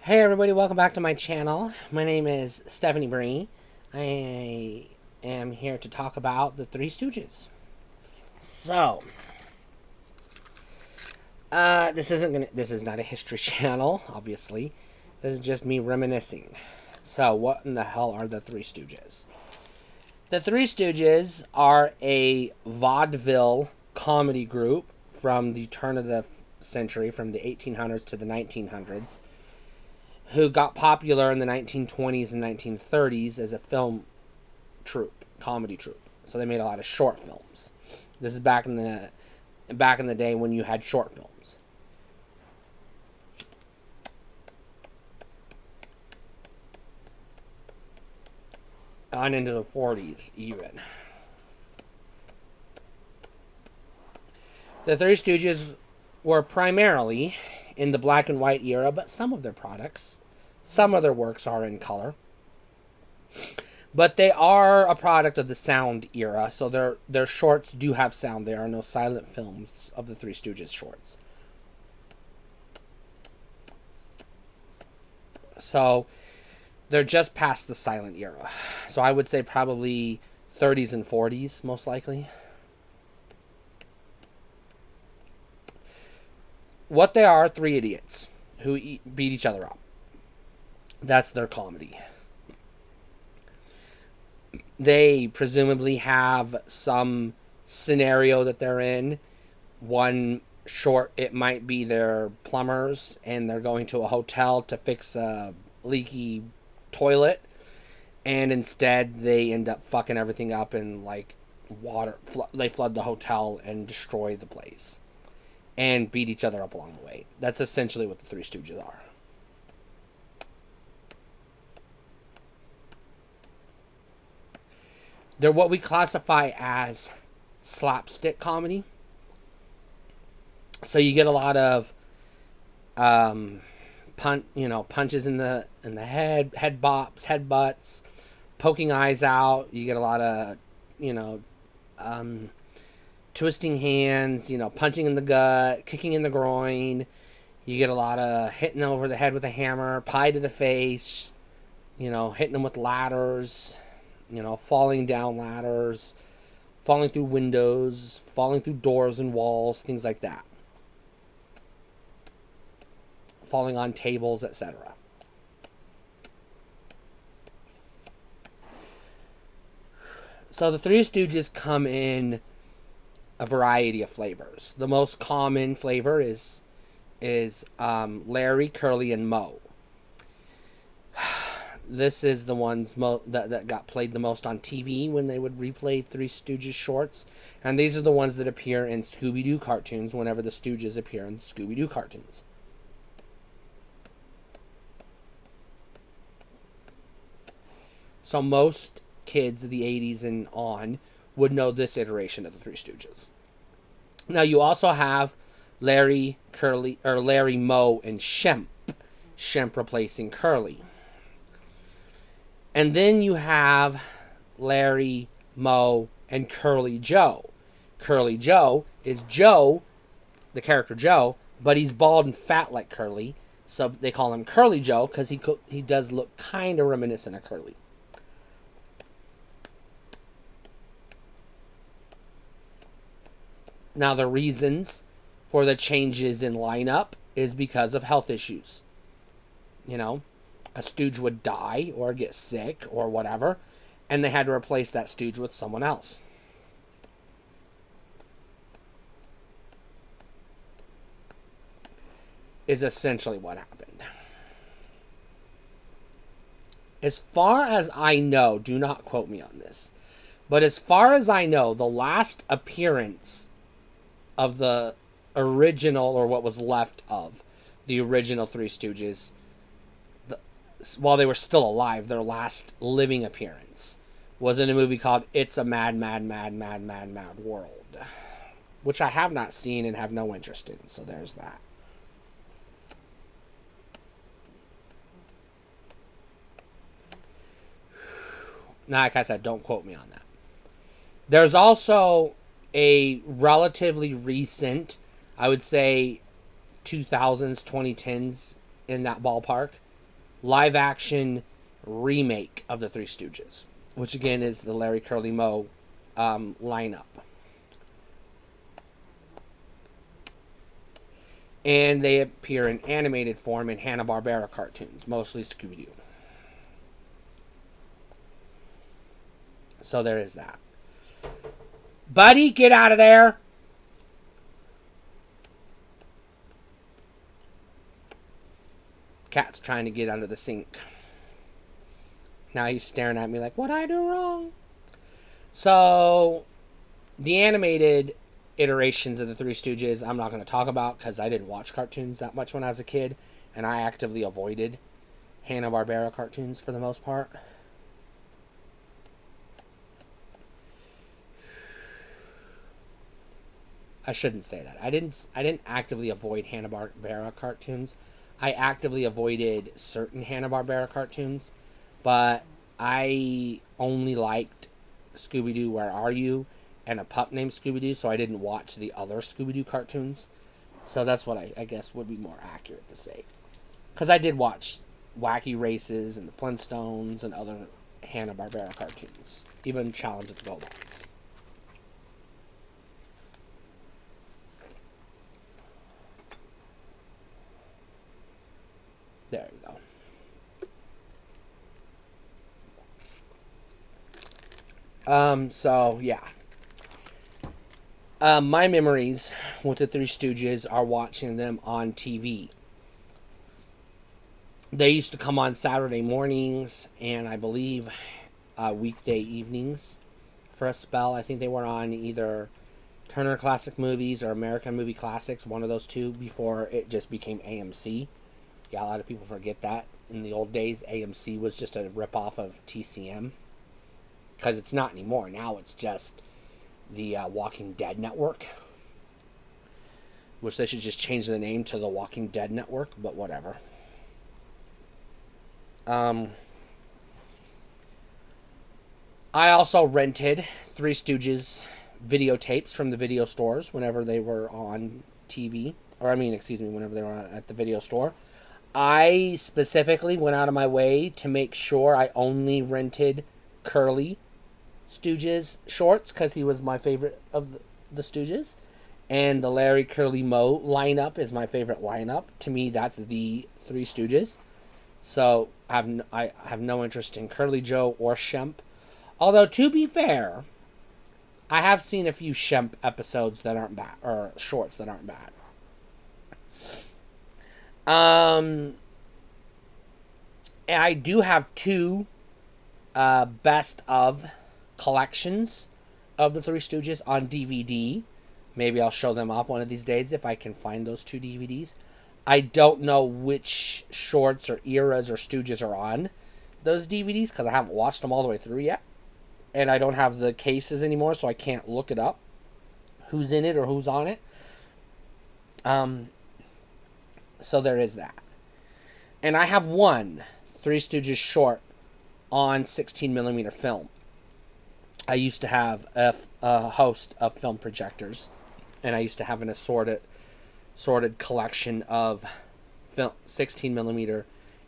Hey everybody, welcome back to my channel. My name is Stephanie Bree. I am here to talk about the Three Stooges. So, this is not a history channel, obviously. This is just me reminiscing. So, what in the hell are the Three Stooges? The Three Stooges are a vaudeville comedy group from the turn of the century, from the 1800s to the 1900s, who got popular in the 1920s and 1930s as a film troupe, comedy troupe. So they made a lot of short films. This is back in the day when you had short films. On into the 40s even. The Three Stooges were primarily in the black and white era, but some of their works are in color. But they are a product of the sound era, so their shorts do have sound. There are no silent films of the Three Stooges shorts. So they're just past the silent era. So I would say probably 30s and 40s, most likely. What they are, three idiots who beat each other up. That's their comedy. They presumably have some scenario that they're in. One short, it might be they're plumbers and they're going to a hotel to fix a leaky toilet, and instead they end up fucking everything up and like they flood the hotel and destroy the place and beat each other up along the way. That's essentially what the Three Stooges are. They're what we classify as slapstick comedy. So you get a lot of punches in the head bops, head butts, poking eyes out. You get a lot of twisting hands, punching in the gut, kicking in the groin. You get a lot of hitting over the head with a hammer, pie to the face, hitting them with ladders, falling down ladders, falling through windows, falling through doors and walls, things like that. Falling on tables, etc. So the Three Stooges come in a variety of flavors. The most common flavor is Larry, Curly, and Moe. This is the ones that got played the most on TV when they would replay Three Stooges shorts. And these are the ones that appear in Scooby-Doo cartoons whenever the Stooges appear in Scooby-Doo cartoons. So most kids of the 80s and on would know this iteration of the Three Stooges. Now you also have Larry, Curly, or Larry, Moe, and Shemp. Shemp replacing Curly. And then you have Larry, Moe, and Curly Joe. Curly Joe is Joe, the character Joe, but he's bald and fat like Curly. So they call him Curly Joe because he does look kind of reminiscent of Curly. Now the reasons for the changes in lineup is because of health issues. A stooge would die or get sick or whatever, and they had to replace that stooge with someone else. Is essentially what happened. As far as I know, do not quote me on this, but as far as I know, the last appearance of the original, or what was left of the original Three Stooges, while they were still alive, their last living appearance was in a movie called It's a Mad, Mad, Mad, Mad, Mad, Mad World, which I have not seen and have no interest in, so there's that. Now, like I said, don't quote me on that. There's also a relatively recent, I would say 2000s, 2010s, in that ballpark, live action remake of the Three Stooges, which again is the Larry Curly Moe lineup. And they appear in animated form in Hanna-Barbera cartoons, mostly Scooby-Doo. So there is that. Buddy, get out of there! Cat's trying to get under the sink. Now he's staring at me like, what'd I do wrong? So, the animated iterations of the Three Stooges I'm not going to talk about because I didn't watch cartoons that much when I was a kid, and I actively avoided Hanna-Barbera cartoons for the most part. I shouldn't say that. I didn't actively avoid Hanna-Barbera cartoons. I actively avoided certain Hanna-Barbera cartoons, but I only liked Scooby-Doo, Where Are You? And a pup named Scooby-Doo, so I didn't watch the other Scooby-Doo cartoons. So that's what I guess would be more accurate to say. Because I did watch Wacky Races and the Flintstones and other Hanna-Barbera cartoons. Even Challenge of the Goldbots. There you go. So, yeah. My memories with the Three Stooges are watching them on TV. They used to come on Saturday mornings and I believe weekday evenings for a spell. I think they were on either Turner Classic Movies or American Movie Classics, one of those two, before it just became AMC. Yeah, a lot of people forget that. In the old days, AMC was just a ripoff of TCM. Because it's not anymore. Now it's just the Walking Dead Network. Which they should just change the name to the Walking Dead Network, but whatever. I also rented Three Stooges videotapes from the video stores whenever they were on TV. Whenever they were at the video store. I specifically went out of my way to make sure I only rented Curly Stooges shorts because he was my favorite of the Stooges. And the Larry Curly Moe lineup is my favorite lineup. To me, that's the Three Stooges. So I have no interest in Curly Joe or Shemp. Although, to be fair, I have seen a few Shemp episodes that aren't bad, or shorts that aren't bad. And I do have two best of collections of the Three Stooges on DVD. Maybe I'll show them off one of these days if I can find those two DVDs. I don't know which shorts or eras or Stooges are on those DVDs because I haven't watched them all the way through yet. And I don't have the cases anymore, so I can't look it up. Who's in it or who's on it. So there is that. And I have one Three Stooges short on 16mm film. I used to have a host of film projectors. And I used to have an assorted collection of 16mm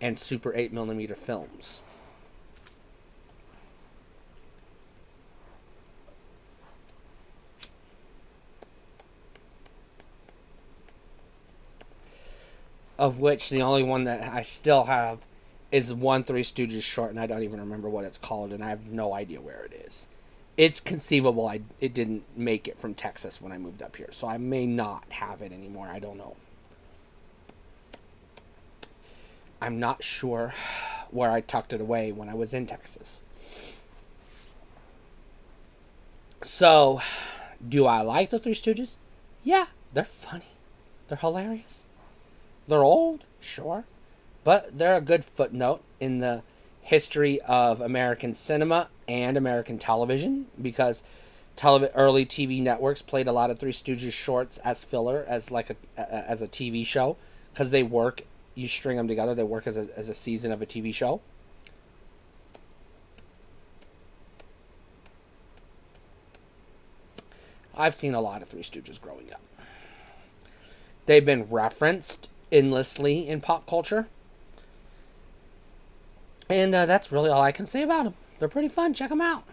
and Super 8mm films. Of which the only one that I still have is one Three Stooges short, and I don't even remember what it's called, and I have no idea where it is. It's conceivable it didn't make it from Texas when I moved up here, so I may not have it anymore. I don't know. I'm not sure where I tucked it away when I was in Texas. So, do I like the Three Stooges? Yeah, they're funny. They're hilarious. They're old, sure, but they're a good footnote in the history of American cinema and American television because early TV networks played a lot of Three Stooges shorts as filler, as a TV show, because they work. You string them together, they work as a season of a TV show. I've seen a lot of Three Stooges growing up. They've been referenced endlessly in pop culture. And that's really all I can say about them. They're pretty fun. Check them out.